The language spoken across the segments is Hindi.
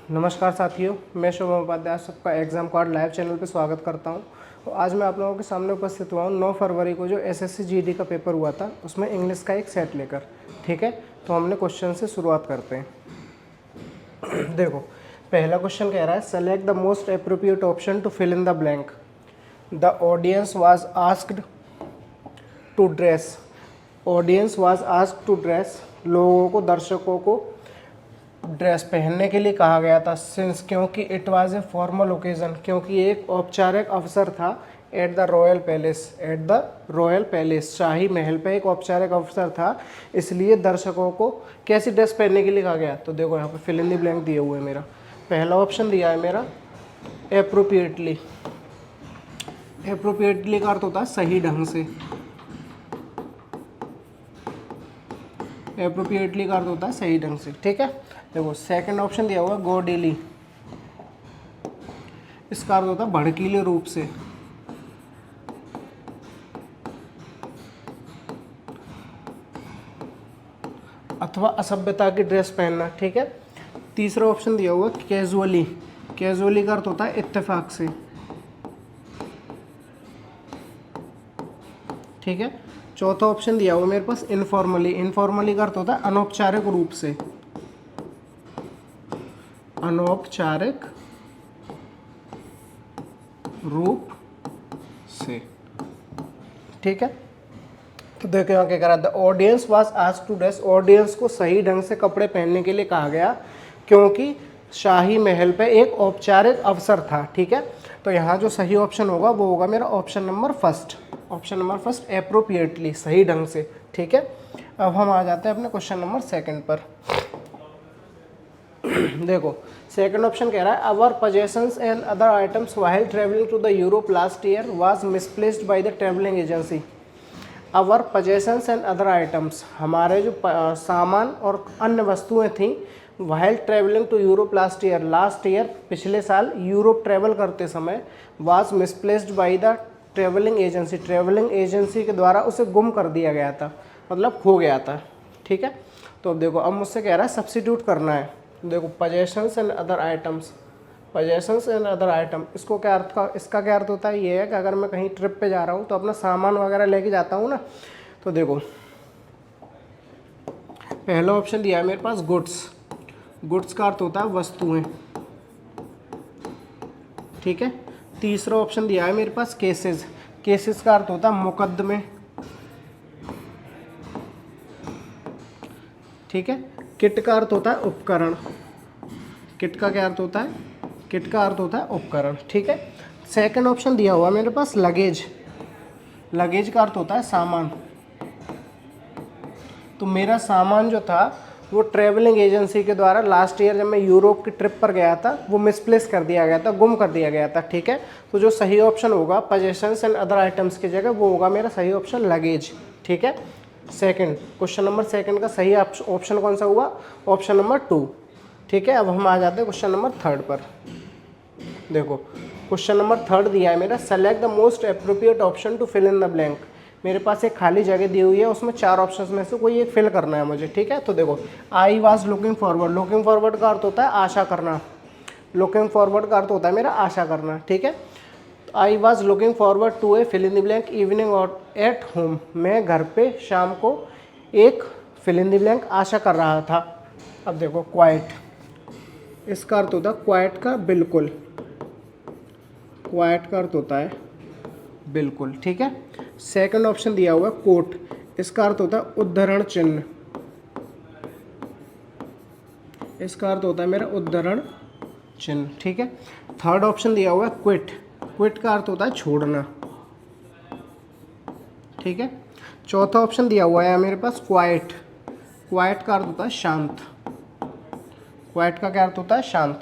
नमस्कार साथियों, मैं शुभम उपाध्याय सबका एग्जाम कार्ड लाइव चैनल पर स्वागत करता हूं। तो आज मैं आप लोगों के सामने उपस्थित हुआ हूं 9 फरवरी को जो एसएससी जीडी का पेपर हुआ था उसमें इंग्लिश का एक सेट लेकर। ठीक है, तो हमने क्वेश्चन से शुरुआत करते हैं। देखो, पहला क्वेश्चन कह रहा है select the most appropriate option to fill in the blank. The audience was asked to dress. Audience was asked to dress, लोगों को, दर्शकों को ड्रेस पहनने के लिए कहा गया था। सिंस, क्योंकि it was a formal occasion, क्योंकि एक औपचारिक अवसर था। At the royal palace, at the royal palace, शाही महल पे एक औपचारिक अवसर था, इसलिए दर्शकों को कैसी ड्रेस पहनने के लिए कहा गया। तो देखो यहाँ पे फिल इन द ब्लैंक दिए हुए हैं। मेरा पहला ऑप्शन दिया है मेरा एप्रोप्रिएटली। एप्रोप्रिएटली का अर्थ होता है सही ढंग से। एप्रोप्रिएटली का अर्थ होता है सही ढंग से। ठीक है, देखो सेकंड ऑप्शन दिया हुआ गॉडिली। इसका अर्थ होता है भड़कीले रूप से। अथवा असभ्यता की ड्रेस पहनना। ठीक है, तीसरा ऑप्शन दिया हुआ कैजुअली। कैजुअली का अर्थ होता है इत्तेफाक से। ठीक है, चौथा ऑप्शन दिया हुआ मेरे पास इनफॉर्मली। इनफॉर्मली का अर्थ होता है अनौपचारिक रूप से। अनौपचारिक रूप से। ठीक है, तो देखो यहाँ क्या करा, the audience was asked to dress. Audience को सही ढंग से कपड़े पहनने के लिए कहा गया क्योंकि शाही महल पे एक औपचारिक अवसर था। ठीक है, तो यहाँ जो सही ऑप्शन होगा वो होगा मेरा option number first. Option number first, appropriately, सही ढंग से। ठीक है, अब हम आ जाते हैं अपने क्वेश्चन नंबर सेकंड पर। देखो सेकंड ऑप्शन कह रहा है our possessions and other items while travelling to the Europe last year was misplaced by the travelling agency. Our possessions and other items, हमारे जो सामान और अन्य वस्तुएं थीं, while travelling to Europe last year, last year पिछले साल यूरोप ट्रेवल करते समय, was misplaced by the travelling agency, travelling agency के द्वारा उसे गुम कर दिया गया था, मतलब खो गया था। ठीक है, तो अब देखो, अब मुझसे कह रहा है सब्स्टिट्यूट करना है। देखो possessions and other items, possessions and other item, इसको क्या अर्थ का, इसका क्या अर्थ होता है, ये है कि अगर मैं कहीं ट्रिप पे जा रहा हूँ तो अपना सामान वगैरह लेके जाता हूँ ना। तो देखो पहला ऑप्शन दिया है मेरे पास गुड्स। गुड्स का अर्थ होता है वस्तुएं। ठीक है, तीसरा ऑप्शन दिया है मेरे पास केसेस। केसेस का अर्थ होता है मुकदमे। ठीक है, किट का अर्थ होता है उपकरण। किट का क्या अर्थ होता है, किट का अर्थ होता है उपकरण। ठीक है, सेकंड ऑप्शन दिया हुआ मेरे पास लगेज। लगेज का अर्थ होता है सामान। तो मेरा सामान जो था वो ट्रैवलिंग एजेंसी के द्वारा लास्ट ईयर जब मैं यूरोप की ट्रिप पर गया था वो मिसप्लेस कर दिया गया था, गुम कर दिया गया था। ठीक है, तो जो सही ऑप्शन होगा पोजेशंस एंड अदर आइटम्स की जगह वो होगा मेरा सही ऑप्शन लगेज। ठीक है, सेकंड, क्वेश्चन नंबर सेकंड का सही ऑप्शन कौन सा हुआ, ऑप्शन नंबर 2। ठीक है, अब हम आ जाते हैं क्वेश्चन नंबर थर्ड पर। देखो क्वेश्चन नंबर थर्ड दिया है मेरा select the most appropriate option to fill in the blank. मेरे पास एक खाली जगह दी हुई है, उसमें 4 ऑप्शंस में से कोई एक फिल करना है मुझे। ठीक है, तो देखो I was looking forward. Looking forward का अर्थ होता है आशा करना। लुकिंग फॉरवर्ड का अर्थ होता है मेरा आशा करना। ठीक है, I was looking forward to a fill in the blank evening और एट होम। मैं घर पे शाम को एक फिल इन द ब्लैंक आशा कर रहा था। अब देखो क्वाइट, इसका अर्थ होता है क्वाइट का बिल्कुल। क्वाइट का अर्थ होता है बिल्कुल। ठीक है, सेकंड ऑप्शन दिया हुआ है कोट। इसका अर्थ होता है उद्धरण चिन्ह। इसका अर्थ होता है मेरा उद्धरण चिन्ह। ठीक है, थर्ड ऑप्शन दिया हुआ है क्विट। क्विट का अर्थ होता है छोड़ना। ठीक है, चौथा ऑप्शन दिया हुआ है मेरे पास क्वाइट। क्वाइट का अर्थ होता है शांत। क्वाइट का क्या अर्थ होता है, शांत।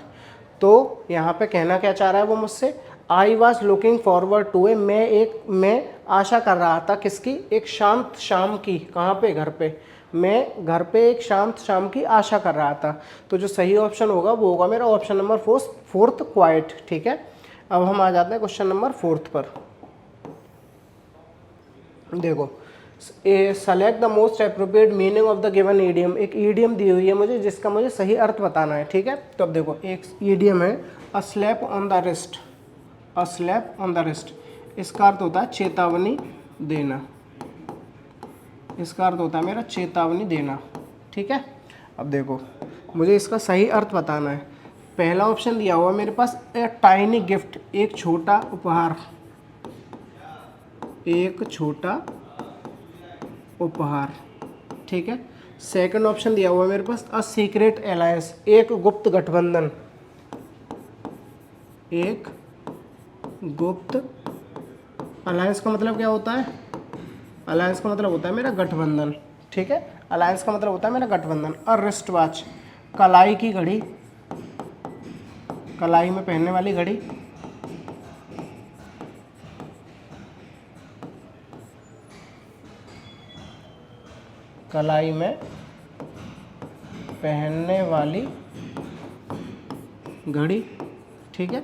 तो यहाँ पे कहना क्या चाह रहा है वो मुझसे, I was looking forward to a, मैं आशा कर रहा था किसकी, एक शांत शाम की। कहाँ पे, घर पे। मैं घर पे एक शांत शाम की आशा कर रहा था। तो जो सही ऑप्शन होगा वो होगा मेरा ऑप्शन नंबर फोर्थ क्वाइट। ठीक है, अब हम आ जाते हैं क्वेश्चन नंबर फोर्थ पर। देखो select the most appropriate meaning of the given idiom. एक ईडियम दी हुई है मुझे जिसका मुझे सही अर्थ बताना है, ठीक है। तो अब देखो एक ईडियम है अ slap on the wrist, a slap on the wrist, इसका अर्थ होता है चेतावनी देना, इसका अर्थ होता है मेरा चेतावनी देना, ठीक है। अब देखो मुझे इसका सही अर्थ बताना है। पहला ऑप्शन दिया हुआ मेरे पास ए टाइनी गिफ्ट, एक छोटा उपहार, एक छोटा उपहार, ठीक है। सेकंड ऑप्शन दिया हुआ मेरे पास अ सीक्रेट अलायंस, एक गुप्त गठबंधन, एक गुप्त, अलायंस का मतलब क्या होता है, अलायंस का मतलब होता है मेरा गठबंधन, ठीक है। अलायंस का मतलब होता है मेरा गठबंधन। और रिस्ट वॉच, कलाई की घड़ी, कलाई में पहनने वाली घड़ी, कलाई में पहनने वाली घड़ी, ठीक है।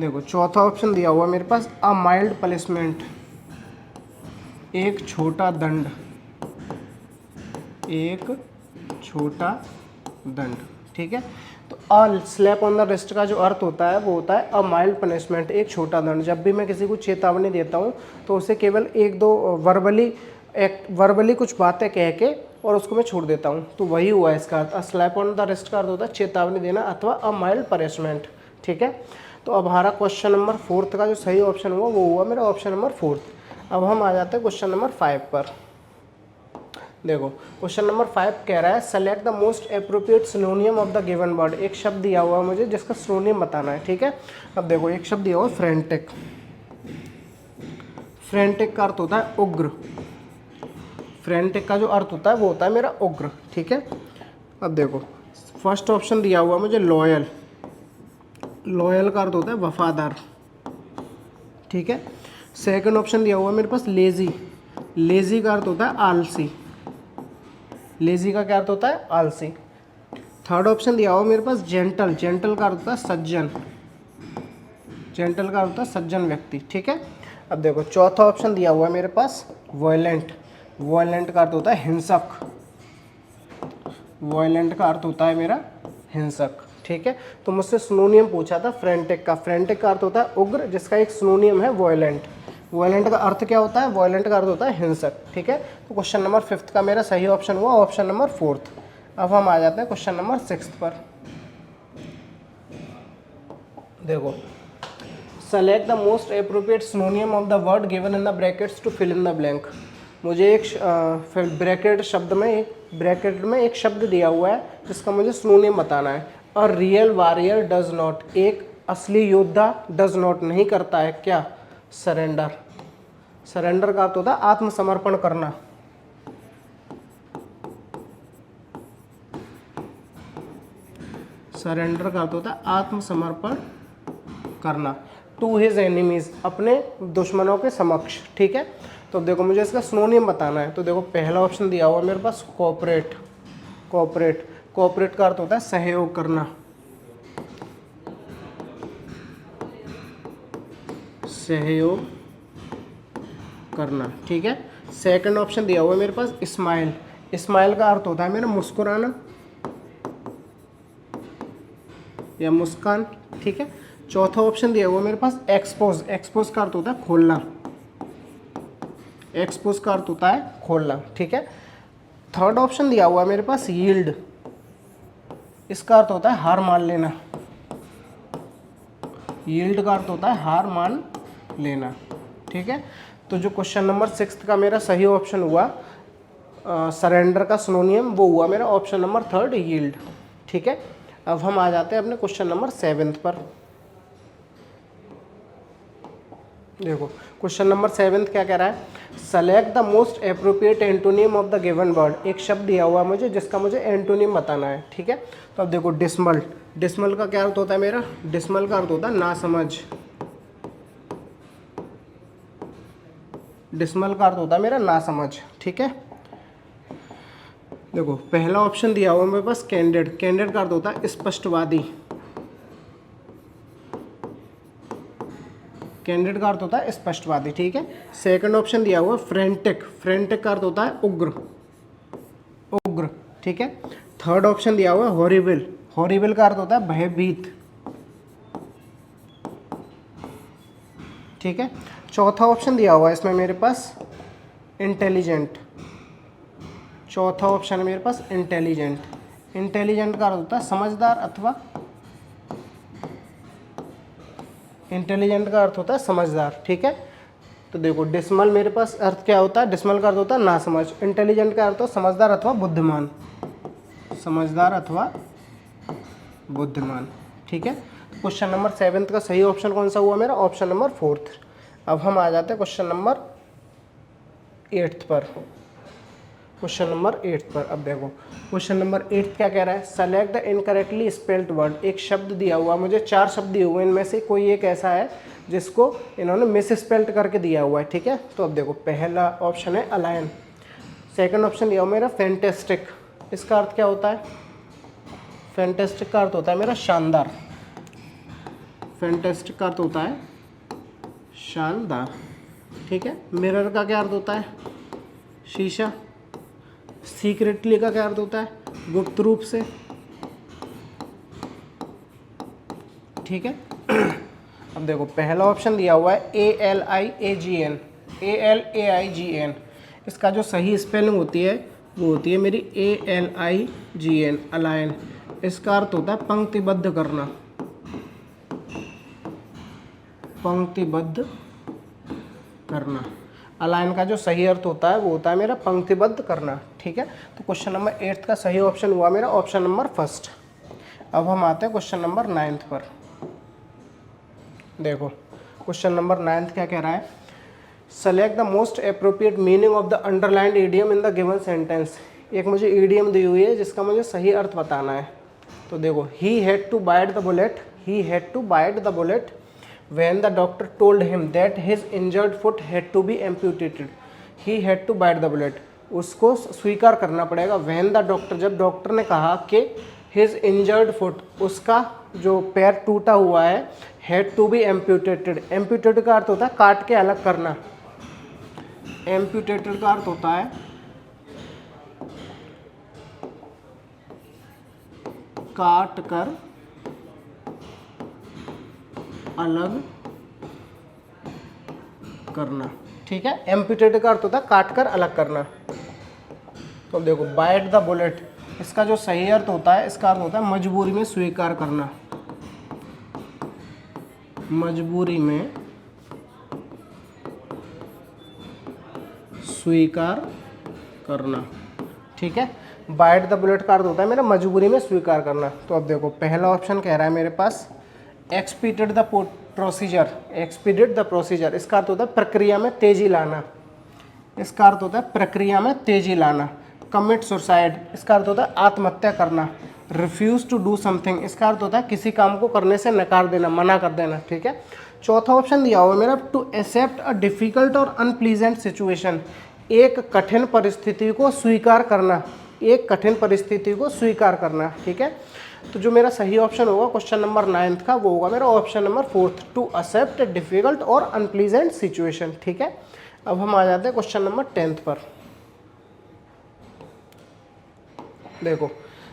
देखो चौथा ऑप्शन दिया हुआ मेरे पास अ माइल्ड पनिशमेंट, एक छोटा दंड, एक छोटा दंड, ठीक है। तो अ स्लैप ऑन द रिस्ट का जो अर्थ होता है वो होता है अ माइल्ड पनिशमेंट, एक छोटा दंड। जब भी मैं किसी को चेतावनी देता हूँ तो उसे केवल एक दो वर्बली कुछ बातें कह के और उसको मैं छोड़ देता हूँ, तो वही हुआ इसका अर्थ। A slap on the wrist का अर्थ होता है चेतावनी देना अथवा अ माइल्ड पनिशमेंट, ठीक है। तो अब हमारा क्वेश्चन नंबर 4 का जो सही ऑप्शन हुआ वो हुआ मेरा ऑप्शन नंबर 4। अब हम आ जाते हैं क्वेश्चन नंबर 5 पर। देखो क्वेश्चन नंबर 5 कह रहा है select the most appropriate synonym of the given word. एक शब्द दिया हुआ है मुझे जिसका सिनोनियम बताना है, ठीक है। अब देखो एक शब्द दिया हुआ है फ्रेंटिक, फ्रेंटिक का अर्थ होता है उग्र, फ्रेंटिक का जो अर्थ होता है वो होता है मेरा उग्र, ठीक है। अब देखो फर्स्ट ऑप्शन दिया हुआ मुझे लॉयल, लॉयल का अर्थ होता है वफादार, ठीक है। सेकंड ऑप्शन दिया हुआ मेरे पास लेजी, लेजी का अर्थ होता है आलसी, लेजी का क्या अर्थ होता है आलसी। थर्ड ऑप्शन दिया हुआ मेरे पास जेंटल, जेंटल का अर्थ होता है सज्जन, जेंटल का अर्थ होता है सज्जन व्यक्ति, ठीक है। अब देखो चौथा ऑप्शन दिया हुआ है मेरे पास वॉयलेंट, वॉयलेंट का अर्थ होता है हिंसक, वॉयलेंट का अर्थ होता है मेरा हिंसक, ठीक है। तो मुझसे सिनोनियम पूछा था फ्रेंटिक का, फ्रेंटिक का अर्थ होता है उग्र जिसका एक सिनोनियम है वॉयलेंट, वॉयलेंट का अर्थ क्या होता है, वॉयलेंट का अर्थ होता है हिंसक, ठीक है। तो क्वेश्चन नंबर 5 का मेरा सही ऑप्शन हुआ ऑप्शन नंबर 4। अब हम आ जाते हैं क्वेश्चन नंबर 6 पर। देखो select the most appropriate synonym of the word given in the brackets to fill in the blank. मुझे एक ब्रैकेट में एक शब्द दिया हुआ है जिसका मुझे सिनोनियम बताना है। A real warrior does not, एक असली योद्धा डज नॉट नहीं करता है क्या, सरेंडर, सरेंडर का अर्थ होता है आत्मसमर्पण करना, सरेंडर का अर्थ होता है आत्मसमर्पण करना, टू हिज एनिमीज, अपने दुश्मनों के समक्ष, ठीक है। तो देखो मुझे इसका सिनोनियम बताना है। तो देखो पहला ऑप्शन दिया हुआ है मेरे पास कोऑपरेट, कोऑपरेट, कोऑपरेट का अर्थ होता है सहयोग करना, सहयोग करना, ठीक है। सेकंड ऑप्शन दिया हुआ है मेरे पास स्माइल, स्माइल का अर्थ होता है मेरा मुस्कुराना या मुस्कान, ठीक है। चौथा ऑप्शन दिया हुआ है मेरे पास एक्सपोज, एक्सपोज का अर्थ होता है खोलना, एक्सपोज का अर्थ होता है खोलना, ठीक है। थर्ड ऑप्शन दिया हुआ है मेरे पास यील्ड, इसका अर्थ होता है हार मान लेना, यील्ड का अर्थ होता है हार मान लेना, ठीक है। तो जो क्वेश्चन नंबर 6 का मेरा सही ऑप्शन हुआ सरेंडर का सिनोनियम वो हुआ मेरा ऑप्शन नंबर 3 यील्ड, ठीक है। अब हम आ जाते हैं अपने क्वेश्चन नंबर 7 पर। देखो क्वेश्चन नंबर 7 क्या कह रहा है, select the most appropriate antonym of the given word. एक शब्द दिया हुआ है मुझे जिसका मुझे एंटोनियम बताना है, ठीक है। तो अब देखो डिसमल, डिसमल का क्या अर्थ होता है मेरा, डिसमल का अर्थ होता है नासमझ, डिसमल का अर्थ होता है मेरा नासमझ, ठीक है। देखो पहला ऑप्शन दिया हुआ मेरे पास कैंडिड, कैंडिड का अर्थ होता है स्पष्टवादी, कैंडिड का अर्थ होता है स्पष्टवादी, ठीक है। सेकंड ऑप्शन दिया हुआ फ्रेंटिक, फ्रेंटिक का अर्थ होता है उग्र, उग्र, ठीक है। थर्ड ऑप्शन दिया हुआ हॉरिबल, हॉरिबल का अर्थ होता है भयभीत, ठीक है। चौथा ऑप्शन दिया हुआ है इसमें मेरे पास इंटेलिजेंट, चौथा ऑप्शन है मेरे पास इंटेलिजेंट, इंटेलिजेंट का अर्थ होता है समझदार अथवा, इंटेलिजेंट का अर्थ होता है समझदार, ठीक है। तो देखो डिसमल मेरे पास अर्थ क्या होता है, डिसमल का अर्थ होता है नासमझ, इंटेलिजेंट का अर्थ होता है समझदार अथवा बुद्धिमान, समझदार अथवा बुद्धिमान, ठीक है। क्वेश्चन नंबर 7 का सही ऑप्शन कौन सा हुआ मेरा, ऑप्शन नंबर 4। अब हम आ जाते हैं क्वेश्चन नंबर 8 पर, क्वेश्चन नंबर 8 पर। अब देखो क्वेश्चन नंबर 8 क्या कह रहा है, select the incorrectly spelled word. एक शब्द दिया हुआ, मुझे 4 शब्द दिए हुए, इनमें से कोई एक ऐसा है जिसको इन्होंने मिस स्पेल्ड करके दिया हुआ है, ठीक है। तो अब देखो पहला ऑप्शन है अलायन, सेकंड ऑप्शन दिया हुआ मेरा फैंटेस्टिक, इसका अर्थ क्या होता है, फैंटेस्टिक का अर्थ होता है मेरा शानदार, फैंटेस्टिक का अर्थ होता है शानदार, ठीक है। मिरर का क्या अर्थ होता है, शीशा। सीक्रेटली का क्या अर्थ होता है, गुप्त रूप से, ठीक है। अब देखो पहला ऑप्शन दिया हुआ है ALIAGN, ALAIGN, इसका जो सही स्पेलिंग होती है वो होती है मेरी ALIGN, अलायन। इसका अर्थ होता है पंक्तिबद्ध करना, पंक्तिबद्ध करना। अलाइन का जो सही अर्थ होता है वो होता है मेरा पंक्तिबद्ध करना, ठीक है। तो क्वेश्चन नंबर 8 का सही ऑप्शन हुआ मेरा ऑप्शन नंबर 1। अब हम आते हैं क्वेश्चन नंबर 9 पर। देखो क्वेश्चन नंबर 9 क्या कह रहा है, select the most appropriate meaning of the underlined idiom in the given sentence. एक मुझे ईडियम दी हुई है जिसका मुझे सही अर्थ बताना है। तो देखो he had to bite the bullet, he had to bite the bullet when the doctor told him that his injured foot had to be amputated, he had to bite the bullet। उसको स्वीकार करना पड़ेगा when the doctor, जब डॉक्टर ने कहा कि his injured foot, उसका जो पैर टूटा हुआ है, had to be amputated, amputated का अर्थ होता है काट के अलग करना, amputated का अर्थ होता है काट कर अलग करना, ठीक है। एम्पुटेट का अर्थ होता है काट कर अलग करना। तो देखो बाइट द बुलेट, इसका जो सही अर्थ होता है, इसका अर्थ होता है मजबूरी में स्वीकार करना, मजबूरी में स्वीकार करना, ठीक है। बाइट द बुलेट का अर्थ होता है मेरा मजबूरी में स्वीकार करना। तो अब देखो पहला ऑप्शन कह रहा है मेरे पास एक्सपीडिएट द प्रोसीजर, एक्सपीडिएट द प्रोसीजर, इसका अर्थ होता है प्रक्रिया में तेजी लाना, इसका अर्थ होता है प्रक्रिया में तेजी लाना। कमिट सुसाइड, इसका अर्थ होता है आत्महत्या करना। रिफ्यूज टू डू समथिंग, इसका अर्थ होता है किसी काम को करने से नकार देना, मना कर देना, ठीक है। चौथा ऑप्शन दिया हुआ मेरा टू एक्सेप्ट अ डिफिकल्ट और अनप्लीजेंट सिचुएशन, एक कठिन परिस्थिति को स्वीकार करना, एक कठिन परिस्थिति को स्वीकार करना, ठीक है। तो जो मेरा सही ऑप्शन होगा क्वेश्चन नंबर 9 का वो होगा मेरा option number 4, to accept a difficult और अनप्लीजेंट सिचुएशन, ठीक है। अब हम आ जाते हैं क्वेश्चन नंबर 10 पर। देखो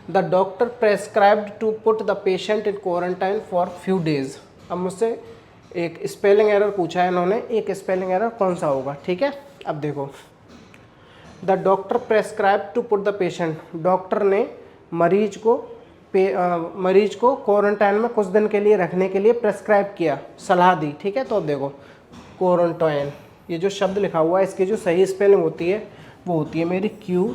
the doctor prescribed to put the patient in quarantine for few days. अब मुझसे एक स्पेलिंग एरर पूछा है इन्होंने, एक स्पेलिंग एरर कौन सा होगा, ठीक है। अब देखो the doctor prescribe to put the patient, doctor ने मरीज को क्वारंटाइन में कुछ दिन के लिए रखने के लिए प्रेस्क्राइब किया, सलाह दी, ठीक है। तो अब देखो क्वारंटाइन, ये जो शब्द लिखा हुआ है इसकी जो सही स्पेलिंग होती है वो होती है मेरी QUARANTINE,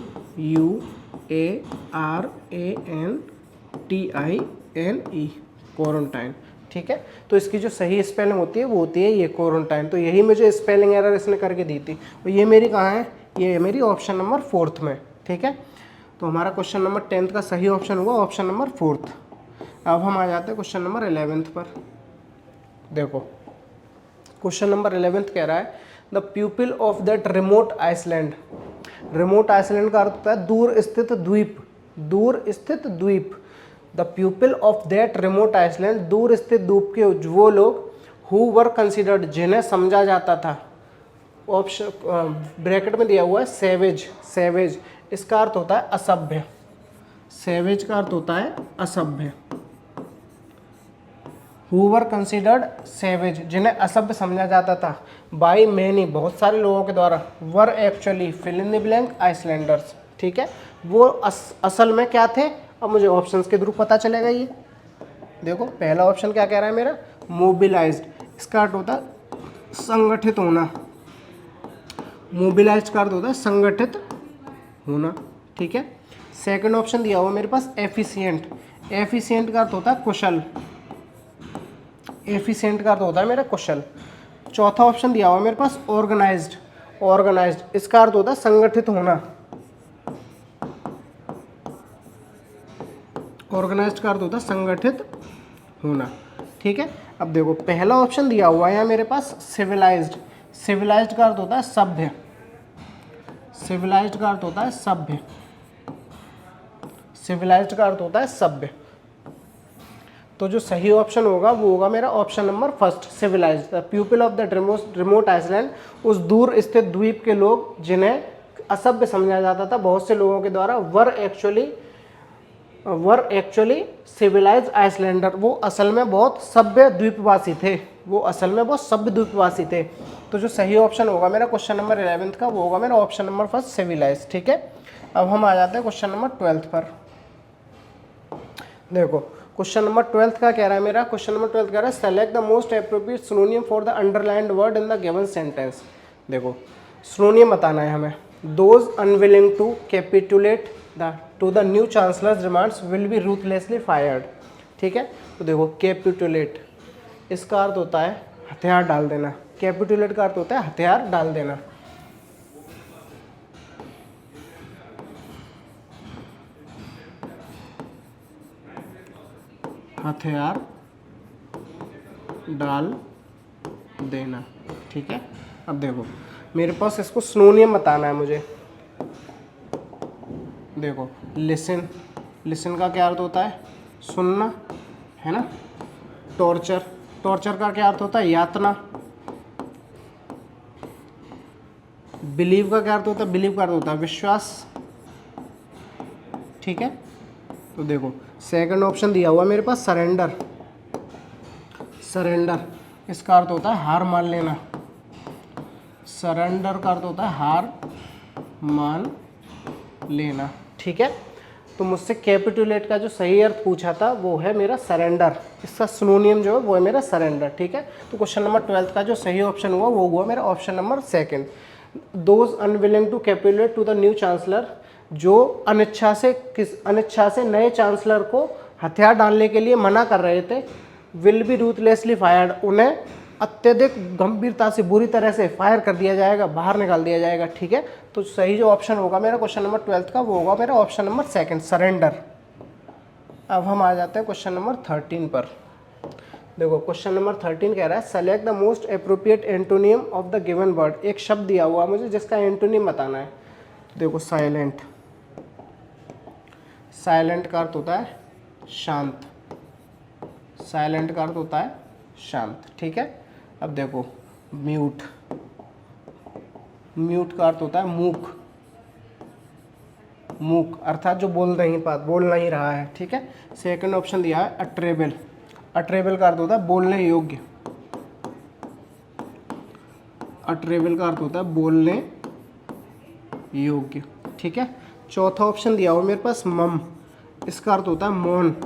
क्वारंटाइन, ठीक है। तो इसकी जो सही स्पेलिंग होती है वो होती है ये क्वारंटाइन। तो यही मुझे स्पेलिंग एरर इसने करके दी थी, और ये मेरी कहाँ है, ये है मेरी ऑप्शन नंबर 4 में, ठीक है। तो हमारा क्वेश्चन नंबर 10 का सही ऑप्शन हुआ ऑप्शन नंबर 4। अब हम आ जाते हैं क्वेश्चन नंबर 11 पर। देखो क्वेश्चन नंबर 11 कह रहा है the people of that remote island, remote island का अर्थ होता है दूर स्थित द्वीप, दूर स्थित द्वीप। The people of that remote island, दूर स्थित द्वीप के वो लोग हु वर कंसिडर्ड, जिन्हें समझा जाता था। ऑप्शन ब्रैकेट में दिया हुआ है सेवेज, सेवेज इसका अर्थ होता है असभ्य, सेवेज का अर्थ होता है असभ्य। हु वर कंसिडर्ड सेवेज, जिन्हें असभ्य समझा जाता था। बाई मैनी, बहुत सारे लोगों के द्वारा। Were actually fill in the blank Icelanders, ठीक है, वो असल में क्या थे। अब मुझे ऑप्शंस के थ्रू पता चलेगा। ये देखो पहला ऑप्शन क्या कह रहा है मेरा, मोबिलाइज्ड, इसका अर्थ होता है संगठित होना। मोबिलाइज्ड का अर्थ होता है संगठित होना, ठीक है। सेकंड ऑप्शन दिया हुआ मेरे पास एफिशिएंट, एफिशिएंट का अर्थ होता है कुशल, एफिशिएंट का अर्थ होता है मेरा कुशल। चौथा ऑप्शन दिया हुआ मेरे पास ऑर्गेनाइज्ड, ऑर्गेनाइज्ड इसका अर्थ होता है संगठित होना, ऑर्गेनाइज्ड का अर्थ होता है संगठित होना, ठीक है। अब देखो पहला ऑप्शन दिया हुआ है यहाँ मेरे पास सिविलाइज्ड, सिविलाइज्ड का अर्थ होता है सभ्य, सिविलाइज्ड का अर्थ होता है सभ्य, सिविलाइज्ड का अर्थ होता है सभ्य। तो जो सही ऑप्शन होगा वो होगा मेरा option number first, civilized. The people of the remote island, उस दूर स्थित द्वीप के लोग जिन्हें असभ्य समझा जाता था बहुत से लोगों के द्वारा, वर एक्चुअली सिविलाइज्ड आइसलैंडर, वो असल में बहुत सभ्य द्वीपवासी थे, वो असल में बहुत सभ्य द्वीपवासी थे। तो जो सही ऑप्शन होगा मेरा क्वेश्चन नंबर 11 का वो होगा मेरा ऑप्शन नंबर फर्स्ट, सिविलाइज्ड, ठीक है। अब हम आ जाते हैं क्वेश्चन नंबर 12 पर। देखो क्वेश्चन नंबर 12 का कह रहा है मेरा, क्वेश्चन नंबर 12 कह रहा है select the most appropriate synonym for the underlined word in the given sentence. देखो सिनोनिम बताना है हमें। Those unwilling to capitulate to the new chancellor's demands will be ruthlessly fired, ठीक है। तो देखो कैपिटुलेट इसका अर्थ होता है हथियार डाल देना, कैपिटुलेट का अर्थ होता है हथियार डाल देना। हथियार डाल देना, ठीक है। अब देखो मेरे पास इसको सिनोनिम बताना है मुझे। देखो लिसन, लिसन का क्या अर्थ होता है सुनना, है ना। टॉर्चर, टॉर्चर का क्या अर्थ होता है यातना। बिलीव का क्या अर्थ होता है, बिलीव का अर्थ होता है विश्वास, ठीक है। तो देखो सेकंड ऑप्शन दिया हुआ मेरे पास सरेंडर, सरेंडर इसका अर्थ होता है हार मान लेना, सरेंडर का अर्थ होता है हार मान लेना, ठीक है। तो मुझसे कैपिटुलेट का जो सही अर्थ पूछा था वो है मेरा सरेंडर, इसका सिनोनिम जो है वो है मेरा सरेंडर, ठीक है। तो क्वेश्चन नंबर 12 का जो सही ऑप्शन हुआ वो हुआ मेरा option number second. Those unwilling to capitulate to the new chancellor, जो अनिच्छा से नए चांसलर को हथियार डालने के लिए मना कर रहे थे, विल बी रूथलेसली फायर्ड, उन्हें अत्यधिक गंभीरता से बुरी तरह से फायर कर दिया जाएगा, बाहर निकाल दिया जाएगा, ठीक है। तो सही जो ऑप्शन होगा मेरा क्वेश्चन नंबर 12 का वो होगा मेरा ऑप्शन नंबर सेकंड, सरेंडर। अब हम आ जाते हैं क्वेश्चन नंबर 13 पर। देखो क्वेश्चन नंबर 13 कह रहा है select the most appropriate antonym of the given word. एक शब्द दिया हुआ मुझे जिसका एंटोनिम बताना है। देखो साइलेंट, साइलेंट का अर्थ होता है शांत, साइलेंट का अर्थ होता है शांत, ठीक है। अब देखो म्यूट, म्यूट का अर्थ होता है मूक, मूक अर्थात जो बोल नहीं रहा है, ठीक है। सेकंड ऑप्शन दिया है अट्रेबल, अट्रेबल का अर्थ होता है बोलने योग्य, अट्रेबल का अर्थ होता है बोलने योग्य, ठीक है। चौथा ऑप्शन दिया हुआ मेरे पास मम, इसका अर्थ होता है मौन,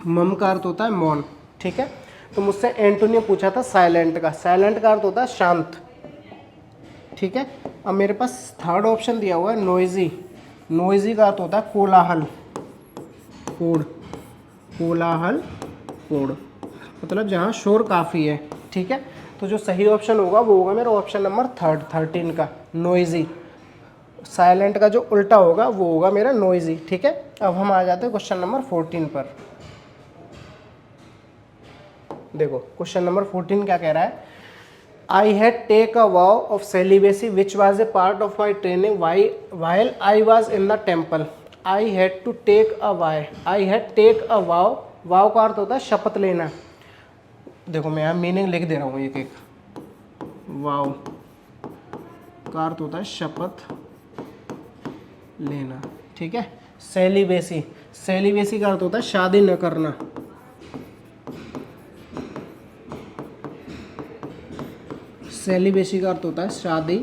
मम का अर्थ होता है मौन, ठीक है। तो मुझसे एंटोनियम पूछा था साइलेंट का, साइलेंट का अर्थ होता है शांत, ठीक है। अब मेरे पास थर्ड ऑप्शन दिया हुआ है नोइजी, नोइजी का अर्थ होता है कोलाहल, कोड, कोलाहल कोड मतलब जहाँ शोर काफ़ी है, ठीक है। तो जो सही ऑप्शन होगा वो होगा मेरा ऑप्शन नंबर 13 का नोइजी। साइलेंट का जो उल्टा होगा वो होगा मेरा नोइजी, ठीक है। अब हम आ जाते हैं क्वेश्चन नंबर 14 पर। देखो क्वेश्चन नंबर 14 क्या कह रहा है, I had take a vow of celibacy which was a part of my training while I was in the temple. I had to take a why, I had take a vow, vow का अर्थ होता है शपथ लेना, देखो मैं यहाँ मीनिंग लिख दे रहा हूँ एक एक। वाव का अर्थ होता है शपथ लेना, ठीक है। सेलिबेसी, सेलिबेसी का अर्थ होता है शादी न करना। सेलिबेसी का अर्थ होता है शादी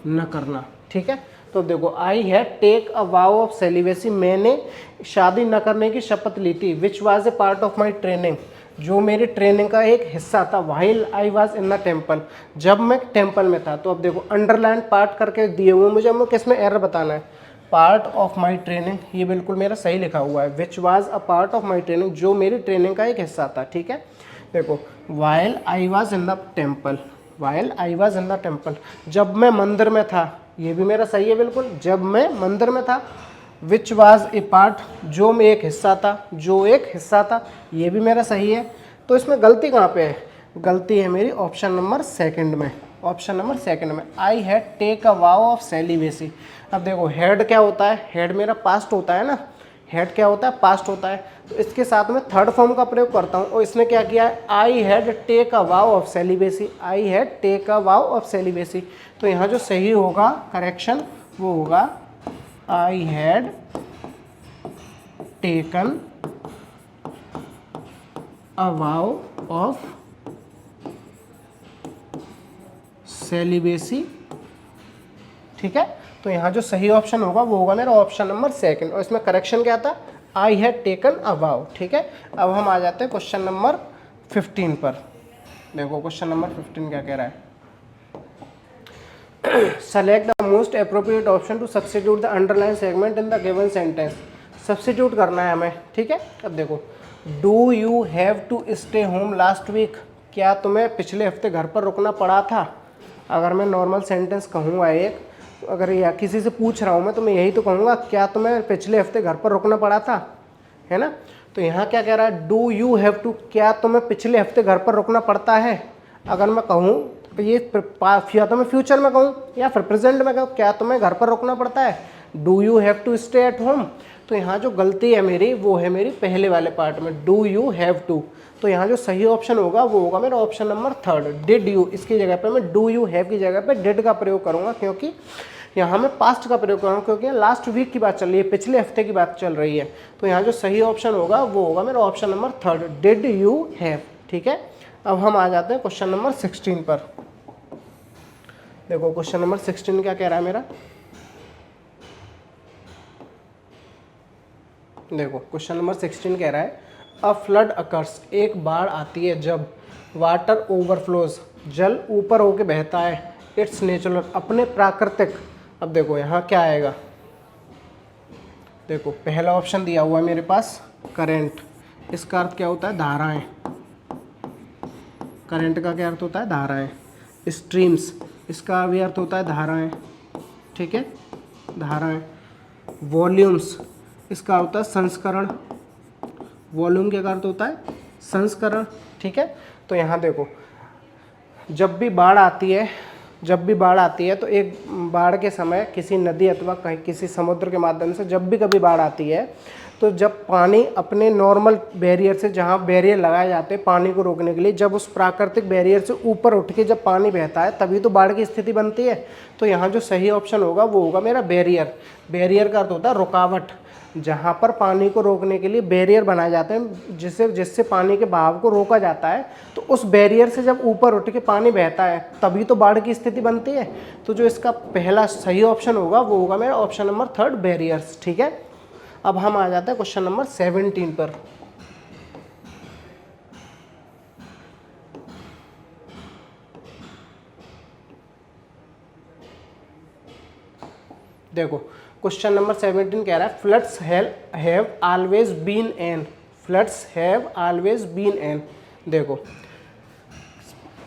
न करना, ठीक है। तो देखो I had take a vow of celibacy, मैंने शादी न करने की शपथ ली थी। Which was a part of my training, जो मेरी ट्रेनिंग का एक हिस्सा था। While I was in the temple, जब मैं टेम्पल में था। तो अब देखो अंडरलाइन पार्ट करके दिए हुए मुझे, अब किस में एरर बताना है। पार्ट ऑफ माई ट्रेनिंग, ये बिल्कुल मेरा सही लिखा हुआ है। Which was a part of my training, जो मेरी ट्रेनिंग का एक हिस्सा था, ठीक है। देखो while I was in the temple, while I was in the temple, जब मैं मंदिर में था, ये भी मेरा सही है बिल्कुल, जब मैं मंदिर में था। विच वाज ए पार्ट, जो में एक हिस्सा था, जो एक हिस्सा था, ये भी मेरा सही है। तो इसमें गलती कहाँ पे है, गलती है मेरी ऑप्शन नंबर सेकंड में, ऑप्शन नंबर सेकंड में। I had take a vow of celibacy. अब देखो हेड क्या होता है, हेड मेरा पास्ट होता है ना, हेड क्या होता है, पास्ट होता है। तो इसके साथ में थर्ड फॉर्म का प्रयोग करता हूँ, और इसने क्या किया है, I had take a vow of celibacy, I had take a vow of celibacy. तो यहाँ जो सही होगा करेक्शन वो होगा I had taken a vow of celibacy, ठीक है। तो यहाँ जो सही ऑप्शन होगा वो होगा मेरा ऑप्शन नंबर सेकंड, और इसमें करेक्शन क्या था, आई हैड टेकन अ वाव, ठीक है। अब हम आ जाते हैं क्वेश्चन नंबर 15 पर। देखो क्वेश्चन नंबर 15 क्या कह रहा है, select the most appropriate option to substitute the underline segment in the given sentence. Substitute करना है हमें, ठीक है। अब देखो do you have to stay home last week, क्या तुम्हें पिछले हफ्ते घर पर रुकना पड़ा था। अगर मैं नॉर्मल सेंटेंस कहूँगा एक, अगर या किसी से पूछ रहा हूँ मैं, तो मैं यही तो कहूँगा क्या तुम्हें पिछले हफ्ते घर पर रुकना पड़ा था, है ना। तो यहाँ क्या कह रहा है, डू यू हैव टू, क्या तुम्हें पिछले हफ्ते घर पर रुकना पड़ता है। अगर मैं कहूँ तो ये या तो मैं फ्यूचर में कहूँ या फिर प्रेजेंट में कहूँ, क्या तुम्हें घर पर रुकना पड़ता है, do you have to stay at home. तो यहाँ जो गलती है मेरी वो है मेरी पहले वाले पार्ट में, डू यू हैव टू। तो यहाँ जो सही ऑप्शन होगा वो होगा मेरा option number third, did you. इसकी जगह पे मैं डू यू हैव की जगह पे डिड का प्रयोग करूँगा, क्योंकि यहाँ मैं पास्ट का प्रयोग करूँगा, क्योंकि लास्ट वीक की बात चल रही है, पिछले हफ्ते की बात चल रही है। तो यहाँ जो सही ऑप्शन होगा वो होगा मेरा option number third, did you have, ठीक है। अब हम आ जाते हैं क्वेश्चन नंबर 16 पर। देखो क्वेश्चन नंबर 16 क्या कह रहा है मेरा, देखो क्वेश्चन नंबर 16 कह रहा है अ फ्लड अकर्स, एक बाढ़ आती है जब, वाटर ओवरफ्लोज, जल ऊपर होके बहता है, इट्स नेचुरल, अपने प्राकृतिक। अब देखो यहाँ क्या आएगा, देखो पहला ऑप्शन दिया हुआ है मेरे पास करंट, इसका अर्थ क्या होता है, धाराएं। करंट का क्या अर्थ होता है, धाराएं। स्ट्रीम्स, इसका भी अर्थ होता है धाराएं, ठीक है, धाराएं। वॉल्यूम्स, इसका होता है संस्करण, वॉल्यूम का अर्थ होता है संस्करण, ठीक है। तो यहाँ देखो जब भी बाढ़ आती है, जब भी बाढ़ आती है तो एक बाढ़ के समय किसी नदी अथवा कहीं किसी समुद्र के माध्यम से जब भी कभी बाढ़ आती है, तो जब पानी अपने नॉर्मल बैरियर से, जहाँ बैरियर लगाए जाते हैं पानी को रोकने के लिए, जब उस प्राकृतिक बैरियर से ऊपर उठ के जब पानी बहता है तभी तो बाढ़ की स्थिति बनती है। तो यहाँ जो सही ऑप्शन होगा वो होगा मेरा बैरियर। बैरियर का अर्थ होता है रुकावट, जहाँ पर पानी को रोकने के लिए बैरियर बनाए जाते हैं, जिससे पानी के बहाव को रोका जाता है। तो उस बैरियर से जब ऊपर उठ के पानी बहता है तभी तो बाढ़ की स्थिति बनती है। तो जो इसका पहला सही ऑप्शन होगा वो होगा मेरा ऑप्शन नंबर थर्ड, बैरियर्स, ठीक है। अब हम आ जाते हैं क्वेश्चन नंबर 17 पर। देखो क्वेश्चन नंबर 17 कह रहा है floods have always been an, floods have always been an. देखो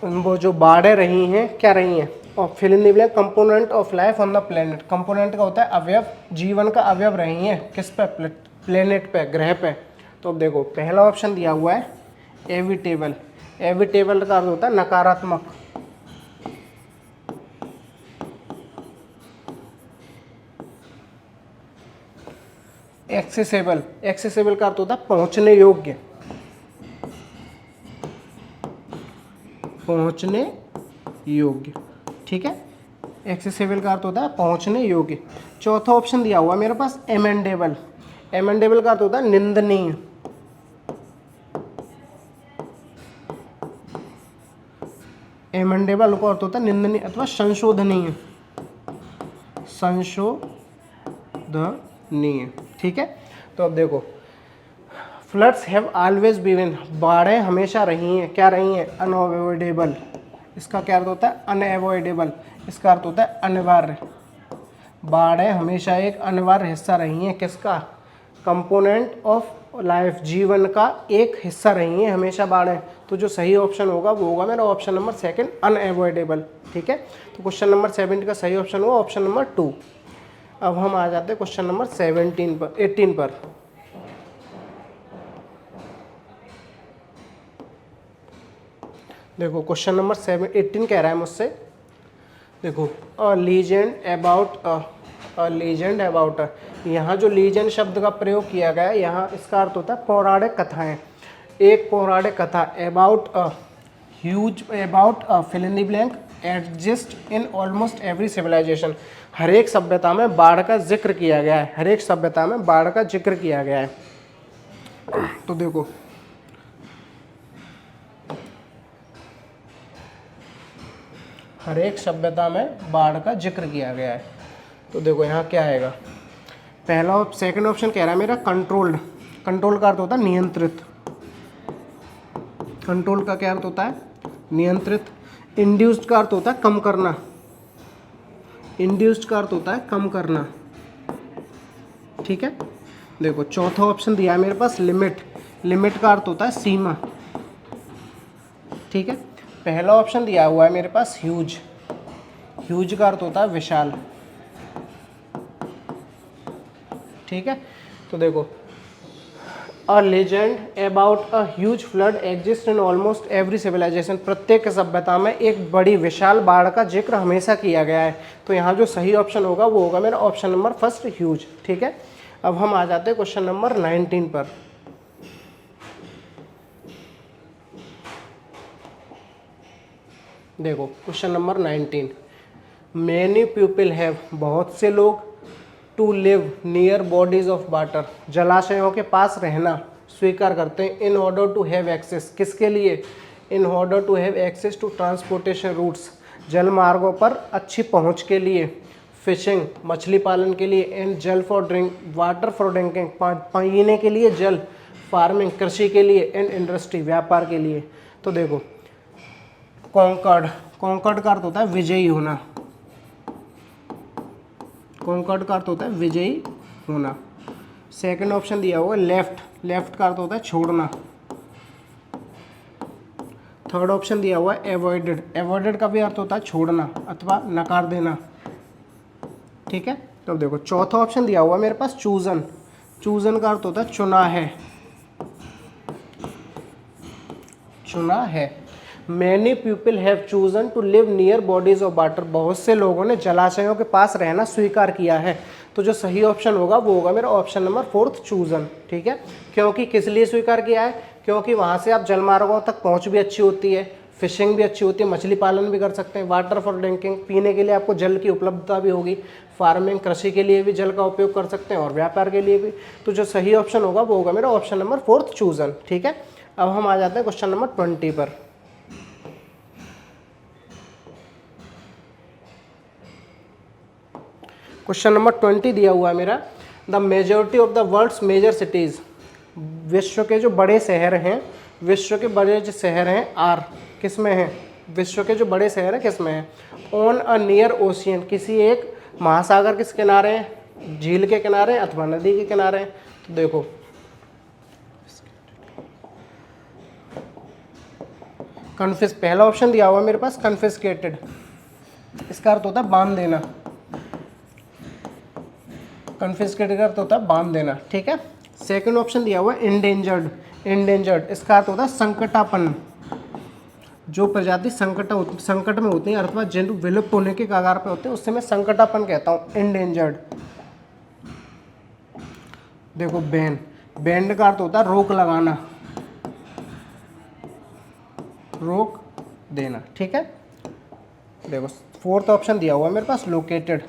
वो जो बाढ़ें रही हैं क्या रही हैं, और fill in the blank, component of life on the planet. Component का होता है अवयव, जीवन का अवयव रही हैं किस पे, प्लेनेट पे, ग्रह पे। तो अब देखो पहला ऑप्शन दिया हुआ है एविटेबल, एविटेबल का अर्थ होता है नकारात्मक। एक्सेसिबल, एक्सेसिबल का अर्थ होता है पहुंचने योग्य। पहुंचने योग्य, ठीक है। एक्सेसिबल का अर्थ होता है पहुंचने योग्य। चौथा ऑप्शन दिया हुआ मेरे पास एमेंडेबल। एमेंडेबल का अर्थ होता है निंदनीय। एमेंडेबल का अर्थ होता है निंदनीय अथवा संशोधनीय, संशोधनीय, ठीक है। तो अब देखो, फ्लड्स हैव ऑलवेज बीन, बाढ़ें हमेशा रही हैं, क्या रही हैं, अनअवॉइडेबल। इसका क्या अर्थ होता है, अनअवॉइडेबल। इसका अर्थ होता है अनिवार्य। बाढ़ें हमेशा एक अनिवार्य हिस्सा रही हैं, किसका, कंपोनेंट ऑफ लाइफ, जीवन का एक हिस्सा रही हैं हमेशा बाढ़ें। तो जो सही ऑप्शन होगा वो होगा मेरा ऑप्शन नंबर सेकंड, अनअवॉइडेबल, ठीक है। तो क्वेश्चन नंबर 17 का सही ऑप्शन हुआ ऑप्शन नंबर 2। अब हम आ जाते हैं क्वेश्चन नंबर 18 पर। देखो क्वेश्चन नंबर 18 कह रहा है मुझसे, देखो अ लीजेंड अबाउट, यहाँ जो लीजेंड शब्द का प्रयोग किया गया है, यहाँ इसका अर्थ होता है पौराणिक कथाएं। एक पौराणिक कथा about fill in the blank exist in almost every civilisation. हर एक सभ्यता में बाढ़ का जिक्र किया गया है, हर एक सभ्यता में बाढ़ का जिक्र किया गया है। तो देखो हर एक सभ्यता में बाढ़ का जिक्र किया गया है। तो देखो यहाँ क्या आएगा, पहला सेकंड ऑप्शन कह रहा है मेरा कंट्रोल्ड। कंट्रोल का अर्थ होता है नियंत्रित। कंट्रोल का क्या अर्थ होता है, नियंत्रित। इंड्यूस्ड का अर्थ होता है कम करना। इंड्यूस्ड का अर्थ होता है कम करना, ठीक है। देखो चौथा ऑप्शन दिया है मेरे पास लिमिट। लिमिट का अर्थ होता है सीमा, ठीक है। पहला ऑप्शन दिया हुआ है मेरे पास ह्यूज। ह्यूज का अर्थ होता है विशाल, ठीक है। तो देखो a legend about a huge flood exist in almost every civilization. प्रत्येक सभ्यता में एक बड़ी विशाल बाढ़ का जिक्र हमेशा किया गया है। तो यहाँ जो सही ऑप्शन होगा वो होगा मेरा ऑप्शन नंबर फर्स्ट ह्यूज, ठीक है। अब हम आ जाते हैं क्वेश्चन नंबर 19 पर। देखो question number 19, many people have, बहुत से लोग, to live near bodies of water, जलाशयों के पास रहना स्वीकार करते हैं। In order to have access, किसके लिए, in order to have access to transportation routes, जल मार्गों पर अच्छी पहुंच के लिए, फिशिंग, मछली पालन के लिए, एंड जल for drink, water for drinking, पीने के लिए जल, फार्मिंग, कृषि के लिए, एंड इंडस्ट्री, व्यापार के लिए। तो देखो कॉन्कर्ड, कॉन्कर्ड का अर्थ होता है विजयी होना। कॉन्कर्ड का अर्थ होता है विजयी होना। सेकंड ऑप्शन दिया हुआ लेफ्ट। लेफ्ट का अर्थ होता है छोड़ना। थर्ड ऑप्शन दिया हुआ है एवॉइडेड। एवॉइडेड का भी अर्थ होता है छोड़ना अथवा नकार देना, ठीक है। तो देखो चौथा ऑप्शन दिया हुआ मेरे पास चूजन। चूजन का अर्थ होता है चुना है, चुना है। Many people have chosen to live near bodies of water, बहुत से लोगों ने जलाशयों के पास रहना स्वीकार किया है। तो जो सही ऑप्शन होगा वो होगा मेरा ऑप्शन नंबर फोर्थ चूजन, ठीक है। क्योंकि किस लिए स्वीकार किया है, क्योंकि वहाँ से आप जलमार्गों तक पहुँच भी अच्छी होती है, फिशिंग भी अच्छी होती है, मछली पालन भी कर सकते हैं, वाटर फॉर ड्रिंकिंग, पीने के लिए आपको जल की उपलब्धता भी होगी, फार्मिंग, कृषि के लिए भी जल का उपयोग कर सकते हैं और व्यापार के लिए भी। तो जो सही ऑप्शन होगा वो होगा मेरा ऑप्शन नंबर फोर्थ चूजन, ठीक है। अब हम आ जाते हैं क्वेश्चन नंबर 20 पर। क्वेश्चन नंबर 20 दिया हुआ है मेरा, the majority of the world's major cities, विश्व के जो बड़े शहर हैं, विश्व के बड़े जो शहर हैं आर, किस में हैं, विश्व के जो बड़े शहर हैं किस में हैं, ऑन अ नियर ओशियन, किसी एक महासागर किस किनारे हैं, झील के किनारे अथवा नदी के किनारे हैं। तो देखो कन्फिस, पहला ऑप्शन दिया हुआ मेरे पास कन्फिस्केटेड, इसका अर्थ होता है बांध देना। कन्फिस्केटेड का अर्थ होता है बांध देना, ठीक है। सेकंड ऑप्शन दिया हुआ है इंडेंजर्ड। इंडेंजर्ड इसका अर्थ होता है संकटापन्न, जो प्रजाति संकट में होती है अथवा जिन विलुप्त होने के कगार पे होते हैं उससे मैं संकटापन्न कहता हूँ, इंडेंजर्ड। देखो बैन, बैंड का अर्थ होता है रोक लगाना, रोक देना, ठीक है। देखो फोर्थ ऑप्शन दिया हुआ है मेरे पास लोकेटेड,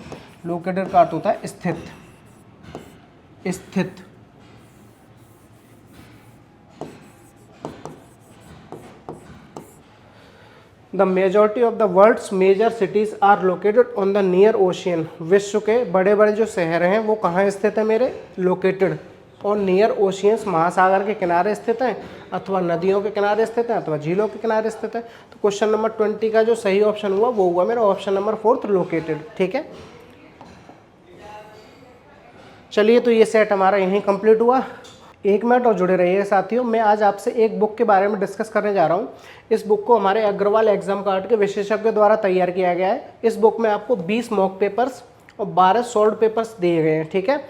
लोकेटेड का अर्थ होता है स्थित, स्थित। The majority of the world's major cities are located on the near ocean. विश्व के बड़े बड़े जो शहर हैं वो कहाँ स्थित है मेरे, लोकेटेड और नियर ओशियंस, महासागर के किनारे स्थित हैं, अथवा नदियों के किनारे स्थित हैं, अथवा झीलों के किनारे स्थित है। तो क्वेश्चन नंबर 20 का जो सही ऑप्शन हुआ वो हुआ मेरा ऑप्शन नंबर 4 लोकेटेड, ठीक है। चलिए तो ये सेट हमारा यहीं कंप्लीट हुआ। 1 मिनट और जुड़े रहिए साथियों, मैं आज आपसे एक बुक के बारे में डिस्कस करने जा रहा हूँ। इस बुक को हमारे अग्रवाल एग्जाम कार्ड के विशेषज्ञों द्वारा तैयार किया गया है। इस बुक में आपको 20 मॉक पेपर्स और 12 सॉल्व पेपर्स दिए गए हैं, ठीक है।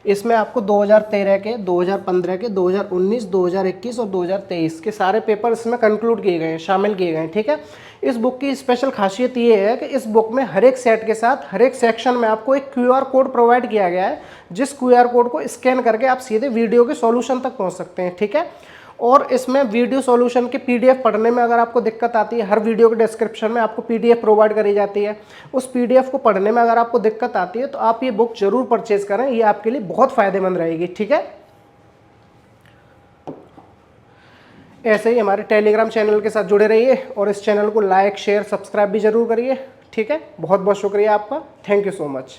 इसमें आपको 2013 के, 2015 के, 2019, 2021 और 2023 के सारे पेपर इसमें कंक्लूड किए गए हैं, शामिल किए गए हैं, ठीक है। इस बुक की स्पेशल खासियत ये है कि इस बुक में हर एक सेट के साथ हर एक सेक्शन में आपको एक QR कोड प्रोवाइड किया गया है, जिस QR कोड को स्कैन करके आप सीधे वीडियो के सॉल्यूशन तक पहुंच सकते हैं, ठीक है। और इसमें वीडियो सॉल्यूशन के PDF पढ़ने में अगर आपको दिक्कत आती है, हर वीडियो के डिस्क्रिप्शन में आपको PDF प्रोवाइड करी जाती है। उस PDF को पढ़ने में अगर आपको दिक्कत आती है तो आप ये बुक जरूर परचेज करें, ये आपके लिए बहुत फायदेमंद रहेगी, ठीक है। ऐसे ही हमारे टेलीग्राम चैनल के साथ जुड़े रहिए और इस चैनल को लाइक, शेयर, सब्सक्राइब भी जरूर करिए, ठीक है। बहुत बहुत शुक्रिया आपका, थैंक यू सो मच।